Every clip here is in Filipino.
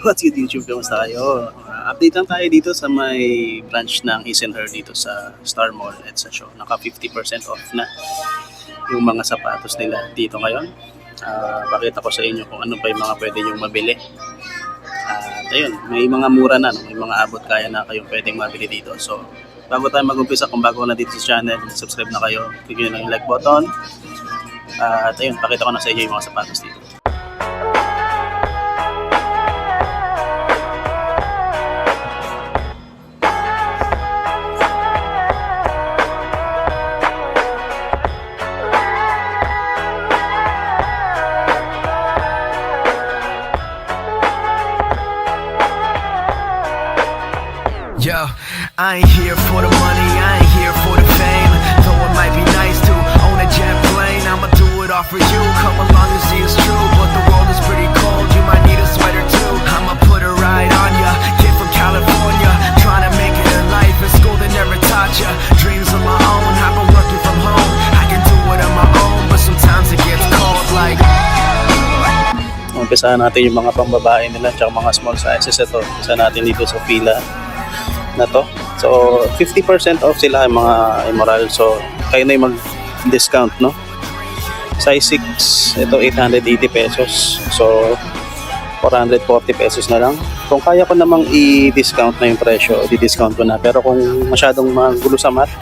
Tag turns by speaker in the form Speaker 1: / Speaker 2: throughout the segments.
Speaker 1: What's good YouTube? Kamusta kayo? Update lang tayo dito sa may branch ng His and Her dito sa Star Mall at sa show. Naka 50% off na yung mga sapatos nila dito ngayon. Pakita ko sa inyo kung ano pa yung mga pwede nyong mabili. At ayun, may mga mura na, no? May mga abot kaya na kayong pwedeng mabili dito. So, bago tayo mag-umpisa, kung bago na dito sa channel, subscribe na kayo, click nyo na yung like button. At ayun, pakita ko na sa inyo yung mga sapatos dito.
Speaker 2: Yo, I ain't here for the money, I ain't here for the fame. Though it might be nice to own a jet plane, I'ma do it all for you. Come along and see it's true, but the world is pretty cold. You might need a sweater too. I'ma put a ride on ya. Kid from California, trying to make it in life. In school they never taught ya. Dreams of my own, I've been working from home. I can do it on my own, but sometimes it gets cold like.
Speaker 1: Umpisahan natin yung mga pambabae nila tsaka mga small sizes. Ito, umpisa natin dito sa fila na to. So 50% off sila yung mga Emerald. So kayo na yung mag-discount, no? Size 6, ito 880 pesos. So 440 pesos na lang. Kung kaya ko namang i-discount na yung presyo, i-discount ko na. Pero kung masyadong magulo sa math,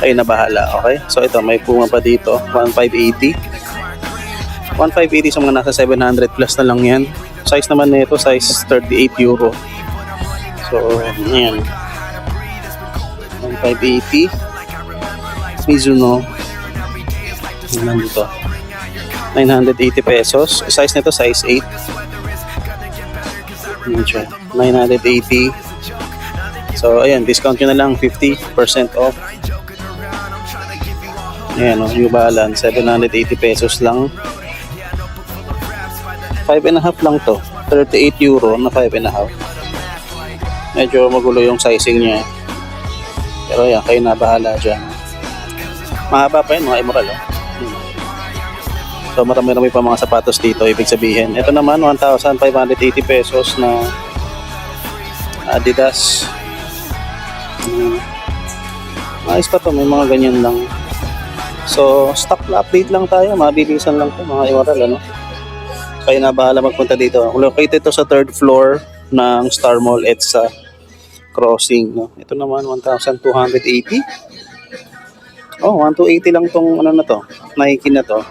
Speaker 1: kayo na bahala, okay? So ito, may puma pa dito, 1580. 1580 sa mga nasa 700 plus na lang yan. Size naman nito, size 38 euro. So, ayan. 1580. Mizuno. Ayan dito. 980 pesos. Size nito, size 8. Ayan siya. 980. So, ayan. Discount nyo na lang. 50% off. Ayan o. New Balance. 780 pesos lang. 5.5 lang to. 38 euro na 5.5. Medyo magulo yung sizing niya. Pero yan, kayo na bahala dyan. Mahaba pa yun, mga Emerald. So marami-rami pa mga sapatos dito, ibig sabihin. Ito naman, 1,580 pesos na Adidas. Ayos pa to, may mga ganyan lang. So stock update lang tayo, mabilisan lang to mga Emerald, ano? Kayo na bahala magpunta dito. Located ito sa 3rd floor ng Star Mall EDSA Crossing, no? Ito naman 1,280. Oh, 1,280 lang tong ano na to, Nike na to.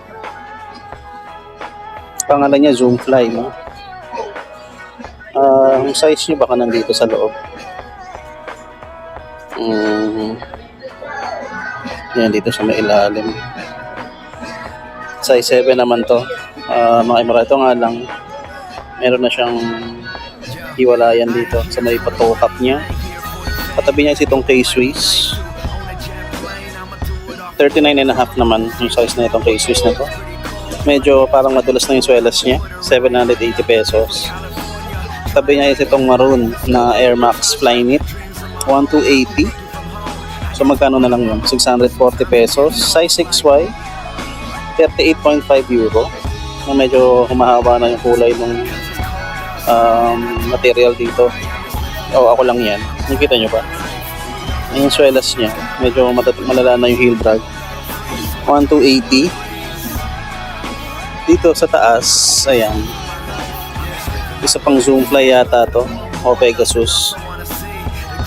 Speaker 1: Pangalan niya Zoomfly, no? Ang size niya baka nandito sa loob. Yan dito sa may ilalim. Size 7 naman to. Mga Emerald, ito nga lang meron na siyang hiwalayan dito sa may patokap niya. Katabi niya itong K-Swiss. 39.5 naman yung size na itong K-Swiss na to. Medyo parang madulas na yung swelas niya. 780 pesos. Katabi niya itong maroon na Air Max Flyknit. 1,280. So magkano na lang yun? 640 pesos. Size 6Y. 38.5 euro. Na medyo humahaba na yung kulay ng material dito. Ako lang yan. Nakita nyo ba? Yung swelas niya. Medyo malala na yung heel drag. 1,280. Dito sa taas, ayan. Isa pang Zoomfly yata to. O Pegasus.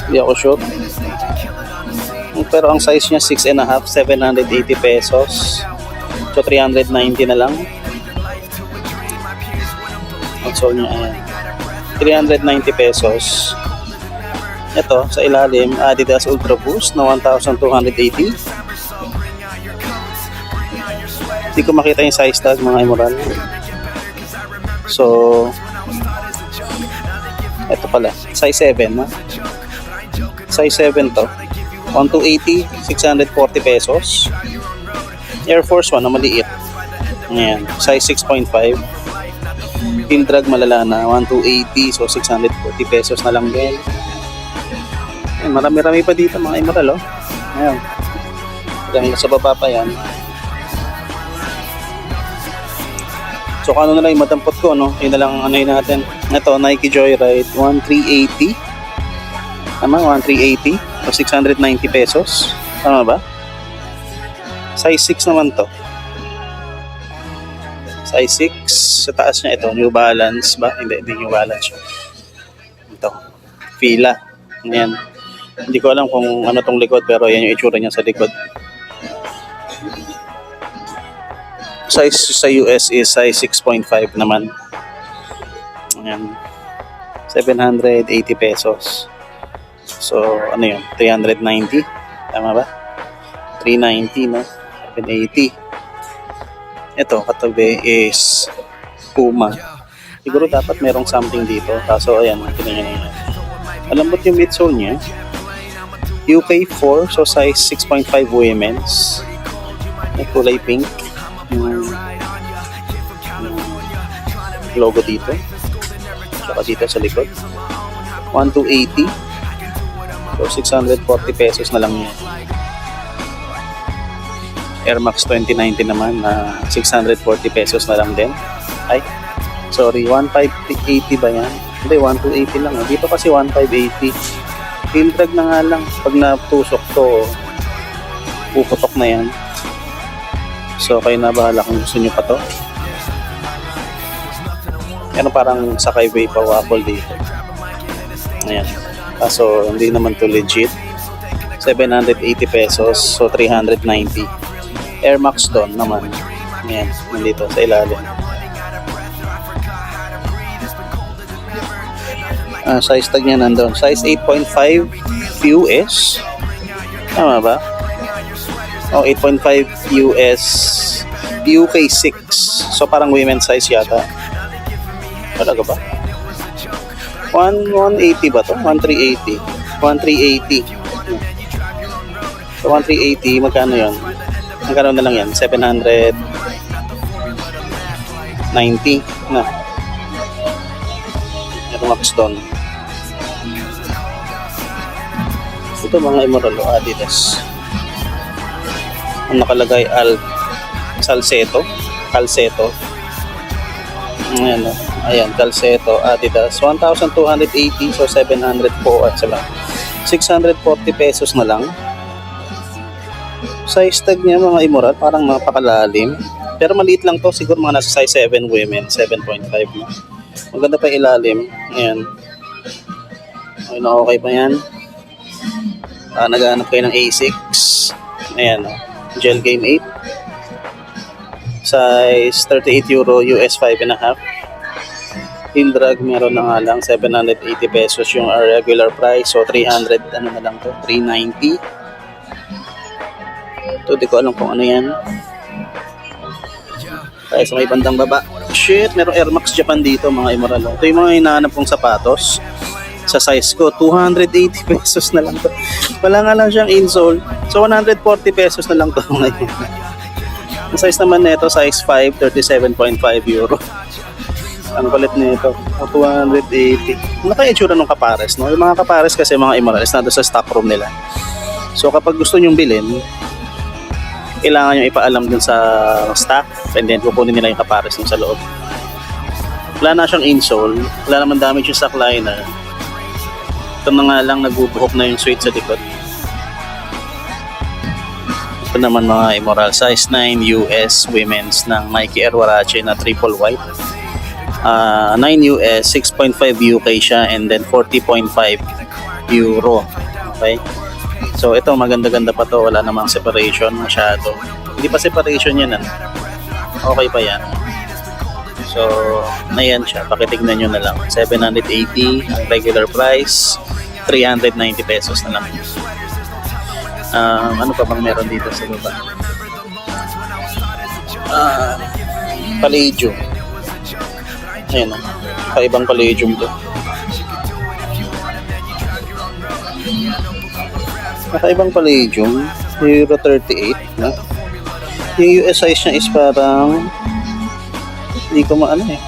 Speaker 1: Hindi ako sure. Pero ang size niya 6.5, 780 pesos. So 390 na lang. Outsole niya, ayan. 390 pesos. Ito, sa ilalim, Adidas Ultra Boost na 1,280. Hindi ko makita yung size tag, mga Emerald. So, ito pala, size 7, ha? Size 7 to. 1,280, 640 pesos. Air Force 1 na maliit. Ayan, size 6.5. Heel drag malala na, 1,280, so 640 pesos na lang din. Ayan, marami-rami pa dito mga Emerald, oh. Ayan. Hanggang sa baba pa yan. So kung ano na lang yung madampot ko, no? Yun na lang ano yun natin. Ito, Nike Joyride, 1,380. Tama, 1,380 o 690 pesos. Tama ba? Size 6 naman to. Size 6. Sa taas niya ito, New Balance ba? Hindi New Balance yun. Ito, Fila. Ayan. Hindi ko alam kung ano tong likod, pero yan yung itsura niya sa likod. Size sa US is size 6.5 naman. Ayan. 780 pesos. So, ano yun? 390? Tama ba? 390, no? 780. Ito, katabi is Puma. Siguro dapat merong something dito. Kaso, ayan, tingnan nyo yan. Malambot yung midsole niya. UK 4, so size 6.5 women's. May kulay pink. Yung logo dito. Saka dito sa likod. 1,280. So, 640 pesos na lang yan. Air Max 2019 naman na 640 pesos na lang din. Ay, sorry, 1,580 ba yan? Hindi, 1,280 lang. Dito kasi 1,580. Field drag na nga lang. Pag natusok to, puputok na yan. So, kayo na bahala kung gusto nyo pa to. Yan parang Sakay pa waffle dito. Ayan. Kaso, hindi naman to legit. 780 pesos. So, 390. Air Max doon naman. Ayan. Nandito sa ilalim. Size tag niya nandun. Size 8.5 US. Tama ba? O, 8.5 US. UK 6. So, parang women's size yata. Talaga ba? 180 ba to? 1,380. 1,380. So, 1,380. Magkano yun? Magkano na lang yan? 790 na. Ito max doon. Ito mga Imoralo Adidas. Ang nakalagay Calceto. Ayan, ayan, Calceto Adidas. 1,280, so 700 po at saka 640 pesos na lang. Size tag niya mga Immoral, parang napakalalim. Pero maliit lang to, siguro mga nasa size 7 women, 7.5 na. Maganda pa ilalim. Ayan. Okay na okay pa yan. Naghahanap kayo ng A6. Ayan, Gel Game 8. Size 38 euro, US 5.5. Heel drag meron na nga lang 780 pesos yung regular price. So 300 ano na lang to, 390. Ito di ko alam kung ano yan. Kaya sa may bandang baba. Shit, meron Air Max Japan dito mga Imoralo. Ito yung mga hinahanap kong sapatos. Sa size ko, 280 pesos na lang to. Wala nga lang siyang insole. So 140 pesos na lang to ngayon. Ang size naman nito, size 5, 37.5 euro. Ang kulit nito, 280. Ano kaya itsura ng kapares, no? Yung mga kapares kasi mga Imorales na doon sa stock room nila. So kapag gusto nyong bilhin, kailangan nyo ipaalam dun sa stock and then kukunin nila yung kapares dun sa loob. Wala na siyang insole, wala naman damage yung stock liner. Ito na nga lang, nagbubuhok na yung suede sa likod. Ito naman mga Immoral, size 9 US women's ng Nike Air Huarache na triple white. 9 US, 6.5 UK siya, and then 40.5 euro. Okay? So ito, maganda-ganda pa to, wala namang separation masyado. Hindi pa separation yan, ano? Okay pa yan. So, ayan siya, pakitignan nyo na lang. 780 ang regular price, 390 pesos na lang. Ano pa bang meron dito sa baba? Palladium. Ayan o, kaibang Palladium to. Nakaibang Palladium, Euro 38 na. Yung US size niya is parang hindi ko maano eh.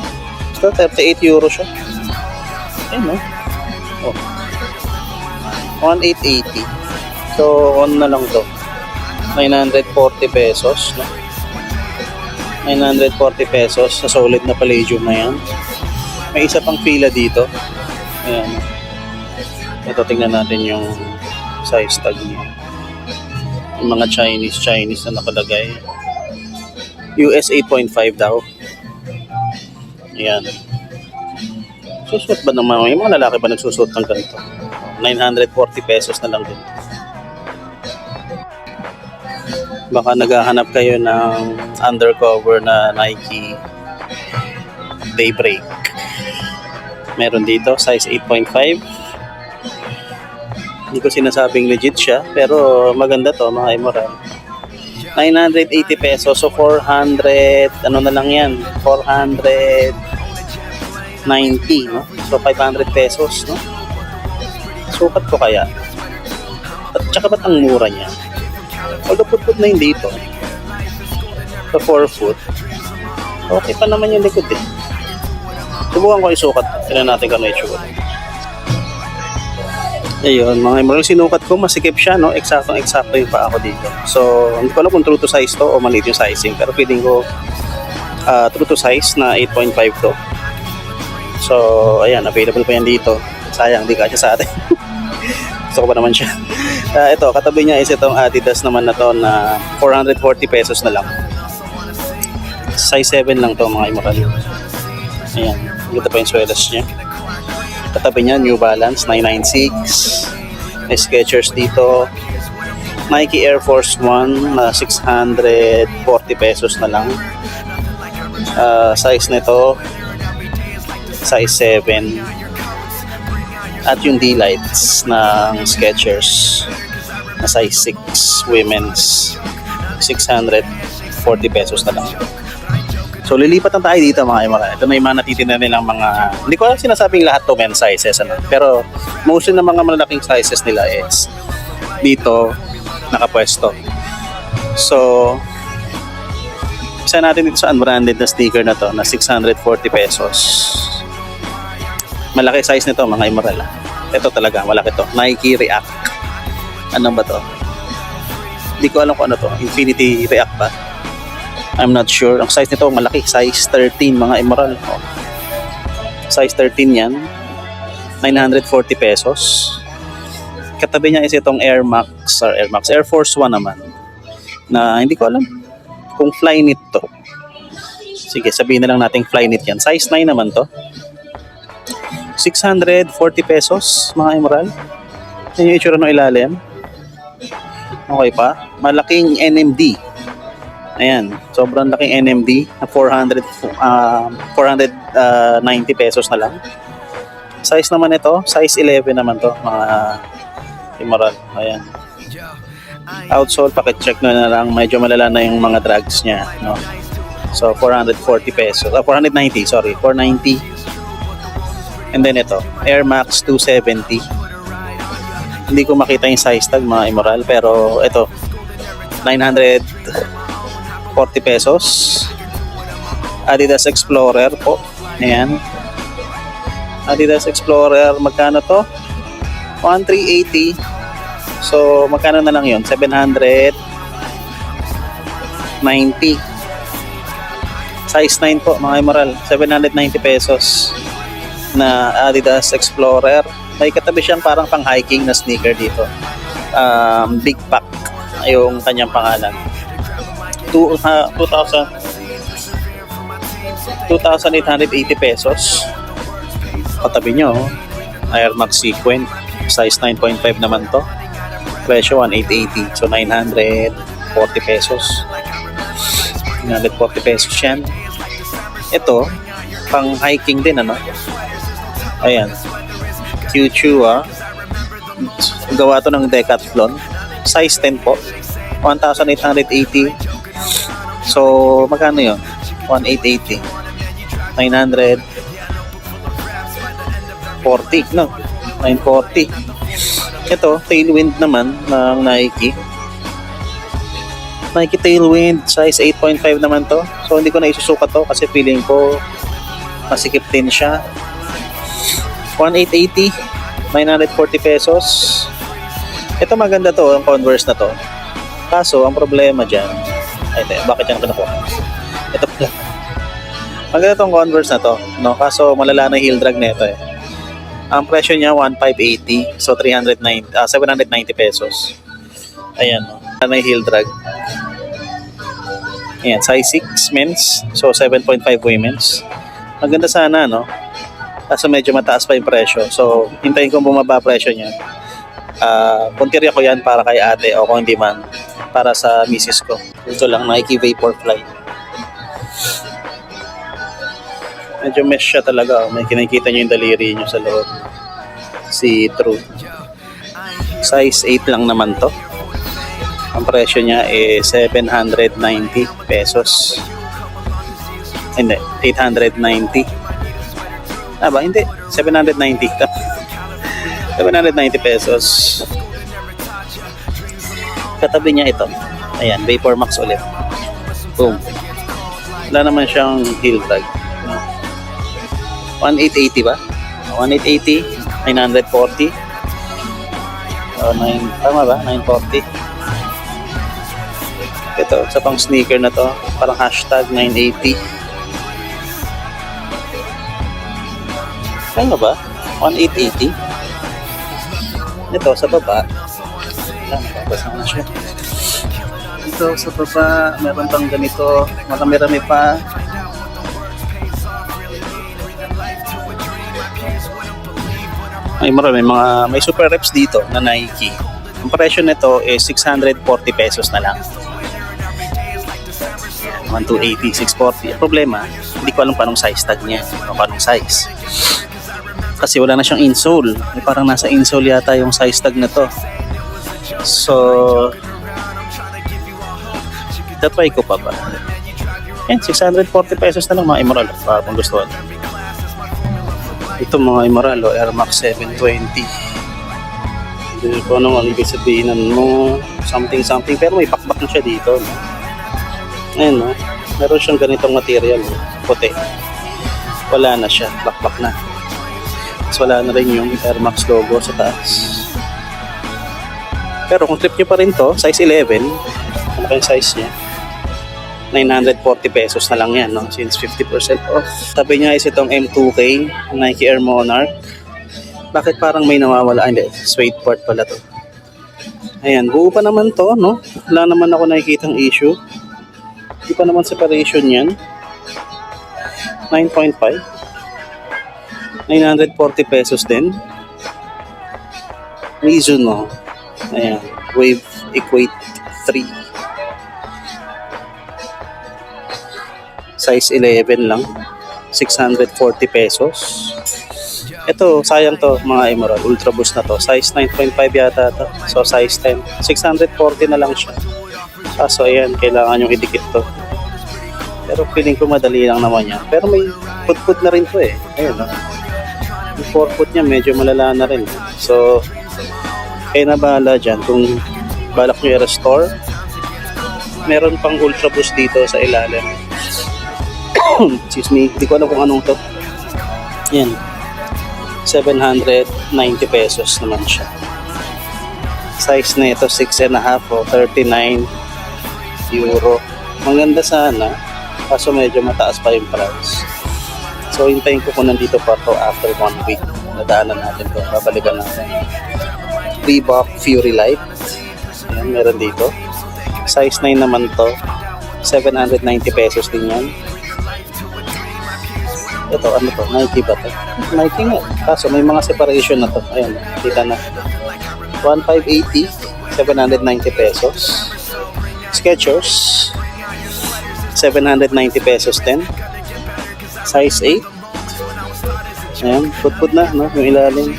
Speaker 1: Basta 38 euro siya. Ayun no. Oh. 1,880. So on na lang to. 940 pesos no. 940 pesos sa solid na palladium na yan. May isa pang fila dito. Ayan. Ito, tingnan natin yung size tag niya. Yung mga Chinese na nakalagay. US 8.5 daw. Ayan. Susuot ba naman? Yung mga lalaki ba nagsusuot ng ganito? 940 pesos na lang din. Baka naghahanap kayo ng undercover na Nike Daybreak. Meron dito, size 8.5. Hindi ko sinasabing legit siya, pero maganda to, mga Immoral. 980 pesos, so 400, ano na lang yan, 490, no? So 500 pesos, no? Sukat ko kaya. At tsaka ba't ang mura niya? Although put na yun dito. Sa 4 foot. Okay pa naman yung likod eh. Subukan ko yung sukat. Tignan natin kung ano yung sukat. Ayun, mga Immoral, sinukat ko, masikip siya, no? Eksakto yung paa ko dito. So, hindi ko alam kung true to size to o maliit yung sizing. Pero feeling ko true to size na 8.5 to. So, ayan, available pa yan dito. Sayang, di kasya sa atin. Gusto ko pa naman siya. Ito, katabi niya is itong Adidas naman na to na 440 pesos na lang. Size 7 lang to, mga Immoral. Ayan, ito pa yung swelas niya. Katabi niya, New Balance 996. May Skechers dito. Nike Air Force 1 na 640 pesos na lang. Size nito, size 7. At yung D-Lights ng Skechers na size 6 women's, 640 pesos na lang. So lilipat na tayo dito, mga Immoral. Ito na yung mga natitinda nilang mga, hindi ko alam sinasabing lahat to men's sizes, ano? Pero most ng mga malalaking sizes nila is dito nakapwesto. So isa natin dito sa unbranded na sneaker na to na 640 pesos. Malaki size nito, mga Immoral. Ito talaga, malaki to. Nike React. Ano ba to? Hindi ko alam kung ano to. Infinity React ba? I'm not sure. Ang size nito, malaki. Size 13, mga Immoral. Oh. Size 13 yan. 940 pesos. Katabi niya is itong Air Max or Air Force 1 naman. Na hindi ko alam kung Flyknit to. Sige, sabihin na lang natin Flyknit yan. Size 9 naman to. 640 pesos, mga Immoral. Yan yung itsura ng ilalim. Okay pa. Malaking NMD. Ayan, sobrang laking NMD na 490 pesos na lang. Size naman ito, size 11 naman to, mga Immoral. Ayan. Outsole, pakicheck na lang, medyo malala na yung mga drags niya, no? So 440 pesos, 490, sorry, 490. And then ito, Air Max 270. Hindi ko makita yung size tag, mga Immoral, pero ito 940 pesos. Adidas Explorer po. Ayan. Adidas Explorer, magkano to? 1,380. So, magkano na lang yun? 790. Size 9 po, mga Immoral. 790 pesos na Adidas Explorer. May katabi siyang parang pang hiking na sneaker dito. Big Pack yung kanyang pangalan. 2,880 pesos. Katabi nyo, Air Max Sequin, size 9.5 naman to. Presyo 1,880. So 940 pesos. 940 pesos yan. Ito, pang hiking din, ano? Ayan. QQ, gawa to ng Decathlon. Size 10 po. 1,880. So, magkano yun? 1,880. 940, no? 940. Ito, Tailwind naman ng Nike. Nike Tailwind, size 8.5 naman to. So, hindi ko na isusukat to kasi feeling ko masikip din siya. 1,880. 940 pesos. Ito maganda to, ang Converse na to. Kaso, ang problema dyan, bakit yan kinukuha? Ito pala. Maganda tong Converse na to, no? Kaso malala na heel drag nito eh. Ang presyo niya 1,580, so 790 pesos. Ayan, no? Malala na heel drag. Ayan, size 6 men's, so 7.5 women's. Maganda sana, no? Kaso medyo mataas pa yung presyo. So, hintayin kong bumaba presyo niya. Puntirya ko yan para kay ate o kung hindi man, para sa misis ko. Ito lang, Nike Vaporfly. Medyo mesh siya talaga. May kinikita nyo yung daliri nyo sa loob. See through. Size 8 lang naman to. Ang presyo niya is 790 pesos. Hindi, 890. Ba? Hindi, 790. 790 pesos. Katabi niya ito. Ayan, Vapor Max ulit. Boom. Wala naman siyang heel drag. 1,880 ba? 1,880, 940. Tama ba? 940. Ito, sa pang sneaker na to, parang hashtag 980. Tama ba? 1,880. Ito, sa baba. Nababasa na siya. Ito, sa baba, meron pang ganito. Marami-rami pa. May super reps dito na Nike. Ang presyo nito is 640 pesos na lang. 1,280, 640. Ang problema, hindi ko alam paanong size tag niya o paanong size. Kasi wala na siyang insole. Parang nasa insole yata yung size tag na to. So, tatry ko pa ba? Yan, 640 pesos na lang mga Emerald. Para kung gusto ko. Ito mga Emerald, Air Max 720. Hindi ko ano ang ibig sabihin mo something. Pero may pakbak na siya dito. No? Ayan, no? Meron siyang ganitong material. Puti. Wala na siya. Bakbak na. Tapos wala na rin yung Air Max logo sa taas. Pero kung trip nyo pa rin to, size 11, ano yung size niya? 940 pesos na lang yan, no? Since 50% off. Tabi niya is itong M2K, Nike Air Monarch. Bakit parang may nawawala? Hindi, suede part pala to. Ayan, buo pa naman to, no? Wala naman ako nakikitang issue. Hindi pa naman separation yan. 9.5. 940 pesos din. Mizuno. Ayan, Wave Equate 3. Size 11 lang. 640 pesos. Ito, sayang to mga Emerald. Ultra Boost na to. Size 9.5 yata to. So, size 10. 640 na lang siya. So, ayan, kailangan yung idikit to. Pero feeling ko madali lang naman yan. Pero may put-put na rin to eh. Ayan, no? Yung forefoot niya medyo malala na rin. So, kayo na bahala dyan. Kung balak nyo i-restore, meron pang Ultra Boost dito sa ilalim. Excuse me, hindi ko alam kung anong to. Yan. 790 pesos naman siya. Size na ito 6.5 o 39 euro. Maganda sana, kaso medyo mataas pa yung price. So, hintayin ko kung nandito pa to after 1 week. Nadaanan natin to, babalikan natin. Reebok Fury Light. Ayan, meron dito. Size 9 naman to. 790 pesos din yan. Ito, ano to? Nike ba to? Nike nga. Kaso may mga separation na to. Ayan, kita na. 1,580, 790 pesos. Skechers, 790 pesos din. Size 8. Ayan, put na, no? Yung ilalim.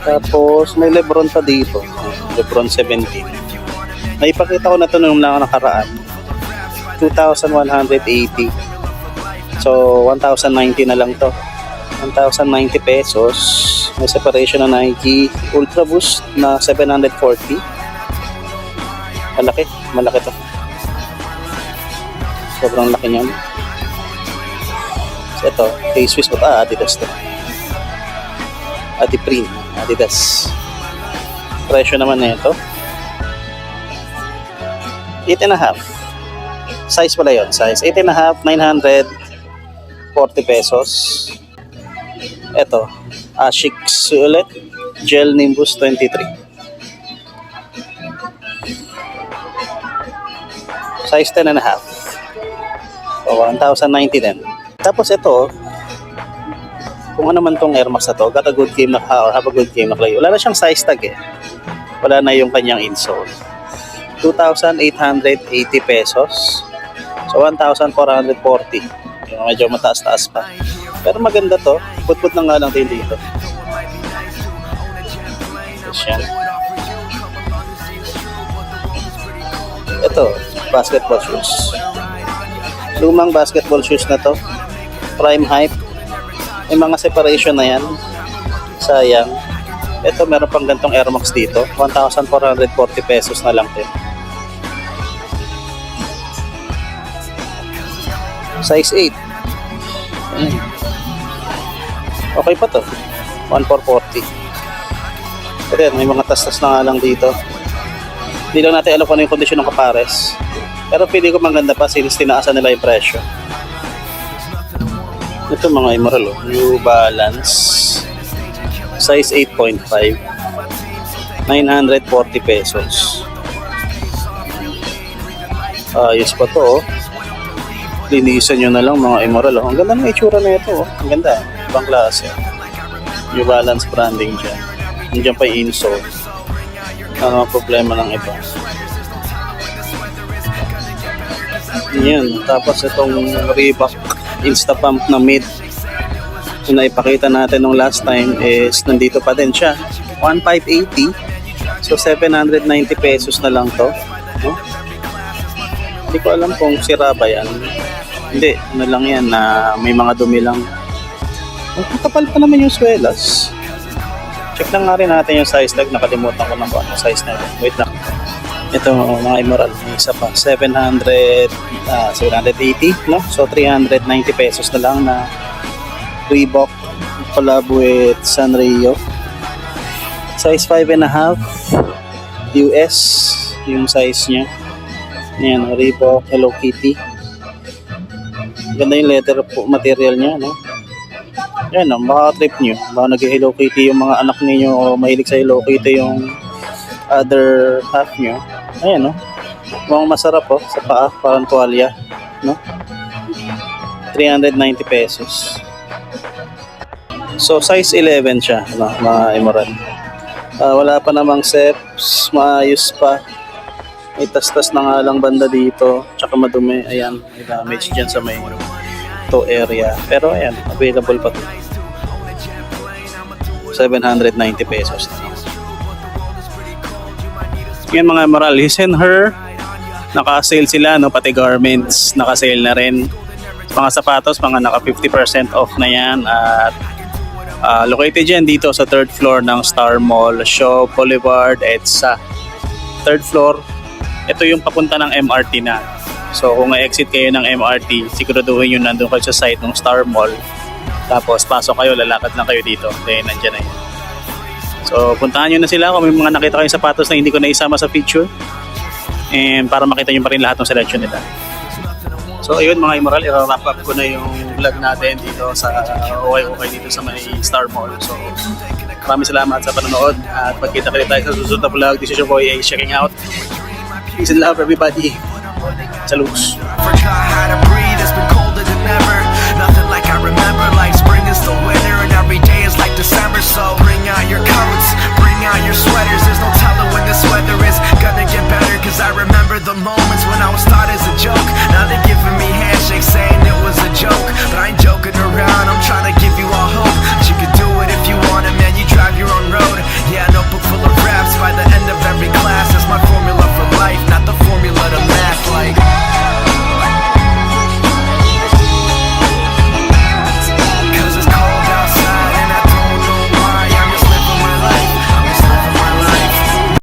Speaker 1: Tapos, may Lebron pa dito. Lebron 17. Naipakita ko na to nung nakaraan. 2,180. So, 1,090 na lang to. 1,090 pesos. May separation na Nike Ultra Boost na 740. Malaki to. Sobrang laki niyan. So, ito, K-Swiss ko. Adidas to. Adiprint. Adidas. Presyo naman na ito. 8.5. Size pala yun. Size 8.5, 940 pesos. Ito, Ashix ulit. Gel Nimbus 23. Size 10.5. So, 1,090 din. Tapos ito, kung ano man tong Air Max na to, got a good game na or have a good game na play. Wala na siyang size tag eh. Wala na yung kanyang insole. 2,880 pesos. So, 1,440. Yung medyo mataas-taas pa. Pero maganda to. Put-put na nga lang din dito. Yan. Ito, basketball shoes. Lumang basketball shoes na to. Prime Hype. May mga separation na yan. Sayang. Ito, meron pang gantong Air Max dito. 1,440 pesos na lang din. Size 8. Okay pa to. 1,440. Pero yan, may mga tastas na nga lang dito. Hindi lang natin alam kung ano yung kondisyon ng kapares. Pero pili ko maganda pa since tinaasan nila yung presyo. Ito mga immoral, New Balance. Size 8.5. 940 pesos. Ayos pa to, Linisan nyo na lang mga immoral, Ang ganda ng itsura na ito, Ang ganda. Ibang klase. New Balance branding dyan. Nandiyan pa yung insole. Ano ang problema ng iba. Yan. Tapos itong Reebok Instapump na mid yung naipakita natin nung last time is nandito pa din siya. 1,580. So 790 pesos na lang to. No? Hindi ko alam kung sira ba yan. Hindi. Ano lang yan na may mga dumi lang. Ang kapal pa naman yung swelas. Check lang nga rin natin yung size tag. Nakalimutan ko na kung ano size na ito. Wait lang. Ito mga immoral. May isa pa. 780. No? So 390 pesos na lang na Reebok collab with Sanrio. Size 5.5. US. Yung size niya. Ayan. Reebok Hello Kitty. Ganda yung leather material niya. No? Yan, baka trip nyo. Baka nag-Hello Kitty yung mga anak ninyo o mahilig sa Hello Kitty yung other half nyo. Ayan, no? Mukhang masarap, sa paa. Parang tuwalya. No? 390 pesos. So, size 11 siya, mga immoral. Wala pa namang seps. Maayos pa. May tas-tas na nga lang banda dito. Tsaka madumi. Ayan, may damage dyan sa may to area. Pero ayan, available pa to. 790 pesos. Yan mga moral, his and her. Naka-sale sila, pati garments, naka-sale na rin. Mga sapatos, mga naka 50% off na yan. At located yan dito sa 3rd floor ng Star Mall, Shaw Boulevard, EDSA. 3rd floor. Ito yung papunta ng MRT na. So kung exit kayo ng MRT, siguraduhin nyo nandun kayo sa site ng Star Mall. Tapos pasok kayo, lalakad lang kayo dito. Then nandyan na yun. So puntahan nyo na sila kung may mga nakita kayong sapatos na hindi ko naisama sa picture. And para makita nyo pa rin lahat ng selection nila. So ayun mga immoral, i-wrap up ko na yung vlog natin dito sa okay dito sa may Star Mall. So maraming salamat sa panonood. At pagkita kayo tayo sa susunod na vlog. This is your boy Ace checking out. Peace and love everybody. Salutes.
Speaker 2: Forgot how to breathe, it's been colder than ever. Nothing like I remember, like spring is the winter and every day is like December. So bring out your coats, bring out your sweaters. There's no telling when this weather is gonna get better. Cause I remember the moments when I was thought as a joke. Now they're giving me handshakes saying it was a joke. But I ain't joking around, I'm trying